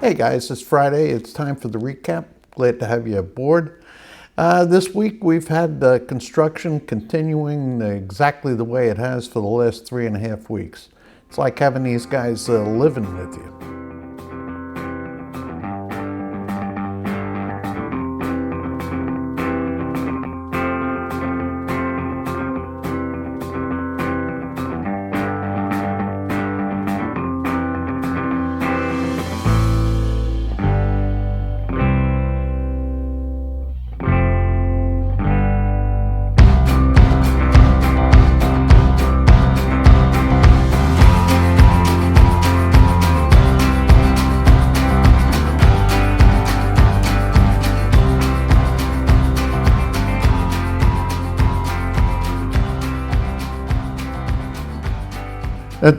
Hey guys, it's Friday. It's time for the recap. Glad to have you aboard. This week we've had construction continuing exactly the way it has for the last 3.5 weeks. It's like having these guys living with you.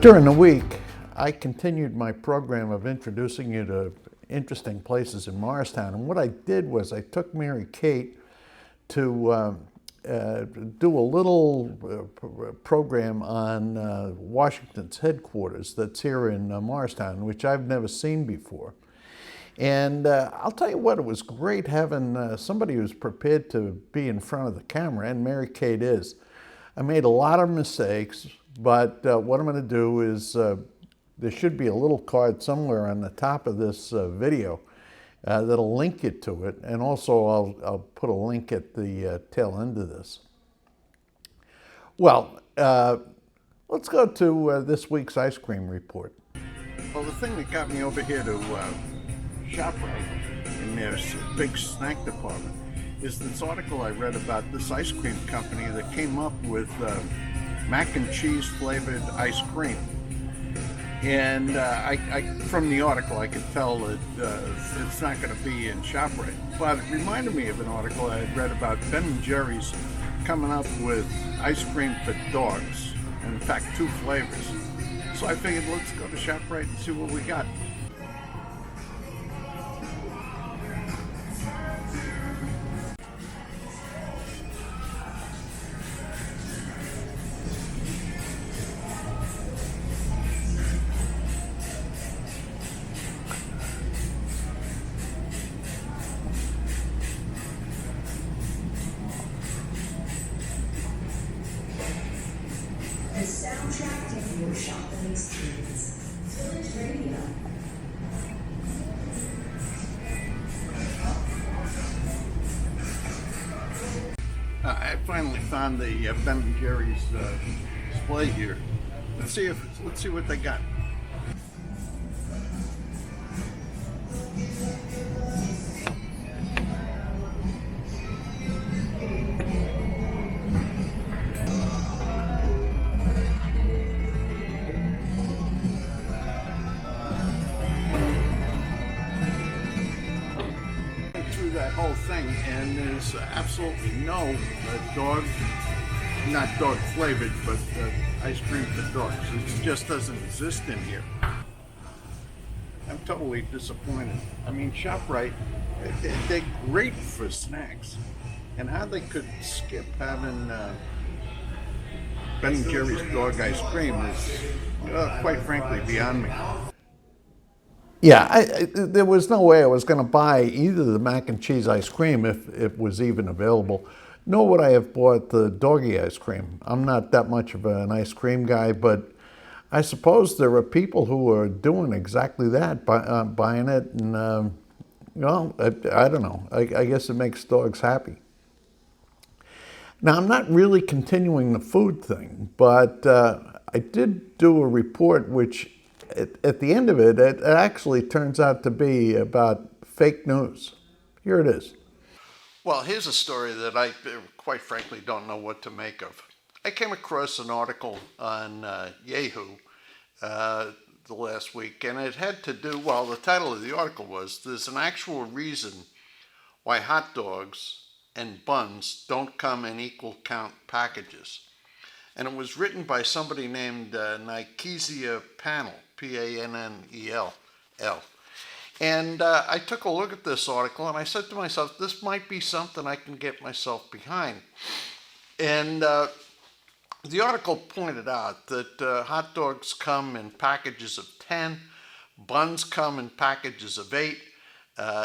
During the week, I continued my program of introducing you to interesting places in Morristown. And what I did was I took Mary Kate to do a little program on Washington's headquarters that's here in Morristown, which I've never seen before. And I'll tell you what, it was great having somebody who's prepared to be in front of the camera, and Mary Kate is. I made a lot of mistakes, but what I'm going to do is there should be a little card somewhere on the top of this video that'll link you to it, and also I'll put a link at the tail end of this. Well, let's go to this week's ice cream report. Well, the thing that got me over here to ShopRite in their big snack department is this article I read about this ice cream company that came up with mac and cheese flavored ice cream. And from the article, I could tell that it's not going to be in ShopRite. But it reminded me of an article I had read about Ben & Jerry's coming up with ice cream for dogs. And in fact, 2 flavors. So I figured, let's go to ShopRite and see what we got. The soundtrack to your shopping experience. Village Radio. I finally found the Ben & Jerry's display here. Let's see what they got. Through that whole thing, and there's absolutely no not dog flavored, but ice cream for dogs. It just doesn't exist in here. I'm totally disappointed. I mean, ShopRite, they're great for snacks, and how they could skip having Ben & Jerry's dog ice cream is, quite frankly, beyond me. Yeah, there was no way I was going to buy either the mac and cheese ice cream if it was even available, nor would I have bought the doggy ice cream. I'm not that much of an ice cream guy, but I suppose there are people who are doing exactly that, buying it, and well, I don't know. I guess it makes dogs happy. Now, I'm not really continuing the food thing, but I did do a report which at the end of it, it actually turns out to be about fake news. Here it is. Well, here's a story that I, quite frankly, don't know what to make of. I came across an article on Yahoo the last week, and it had to do, well, the title of the article was, "There's an actual reason why hot dogs and buns don't come in equal count packages." And it was written by somebody named Nikesia Panel, P-A-N-N-E-L. And I took a look at this article, and I said to myself, this might be something I can get myself behind. And the article pointed out that hot dogs come in packages of 10, Buns come in packages of 8.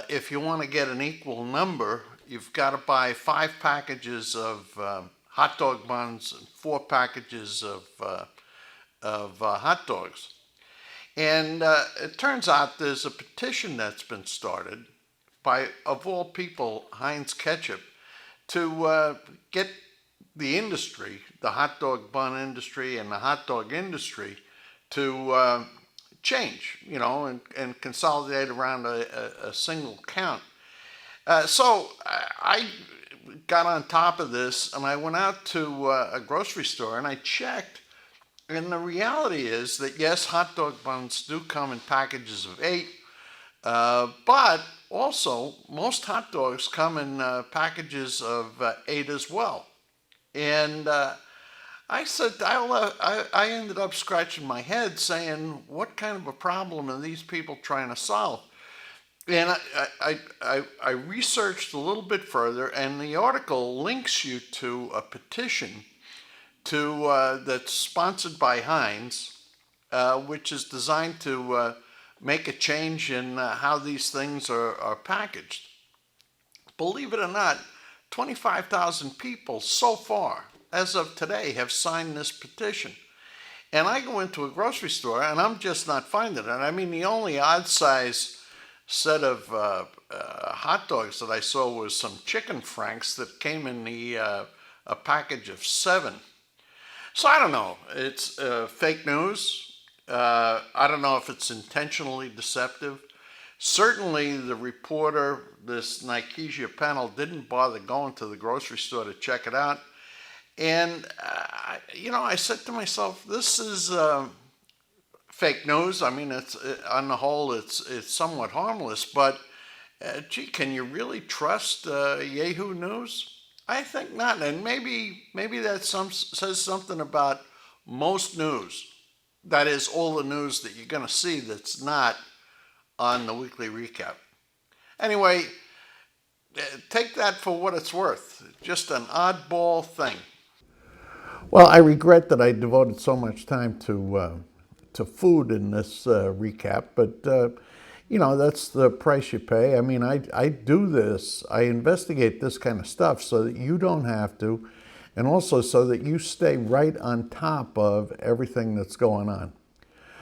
If you want to get an equal number, you've got to buy 5 packages of hot dog buns and 4 packages of hot dogs. And it turns out there's a petition that's been started by, of all people, Heinz Ketchup, to get the industry, the hot dog bun industry and the hot dog industry, to change, and consolidate around a single count. So I got on top of this, and I went out to a grocery store and I checked. And the reality is that, yes, hot dog buns do come in packages of 8, but also most hot dogs come in packages of 8 as well. And I said, I ended up scratching my head saying, what kind of a problem are these people trying to solve? And I researched a little bit further, and the article links you to a petition that's sponsored by Heinz, which is designed to make a change in how these things are packaged. Believe it or not, 25,000 people so far, as of today, have signed this petition. And I go into a grocery store and I'm just not finding it. I mean, the only odd size set of hot dogs that I saw was some chicken franks that came in a package of 7. So I don't know. It's fake news. I don't know if it's intentionally deceptive. Certainly the reporter, this Nikesha panel, didn't bother going to the grocery store to check it out. And, I said to myself, this is fake news. I mean, it's on the whole, it's somewhat harmless. But, gee, can you really trust Yahoo News? I think not, and maybe that says something about most news. That is, all the news that you're going to see that's not on the weekly recap. Anyway, take that for what it's worth. Just an oddball thing. Well, I regret that I devoted so much time to food in this recap, but that's the price you pay. I mean, I do this, I investigate this kind of stuff so that you don't have to, and also so that you stay right on top of everything that's going on.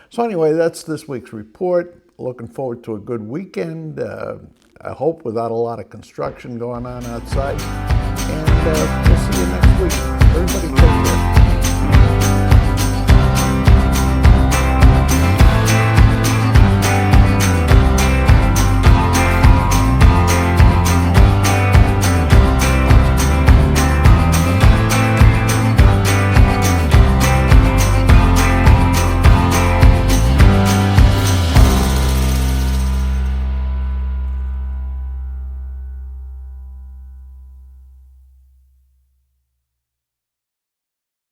So anyway, that's this week's report. Looking forward to a good weekend. I hope without a lot of construction going on outside. And we'll see you next week. Everybody take care.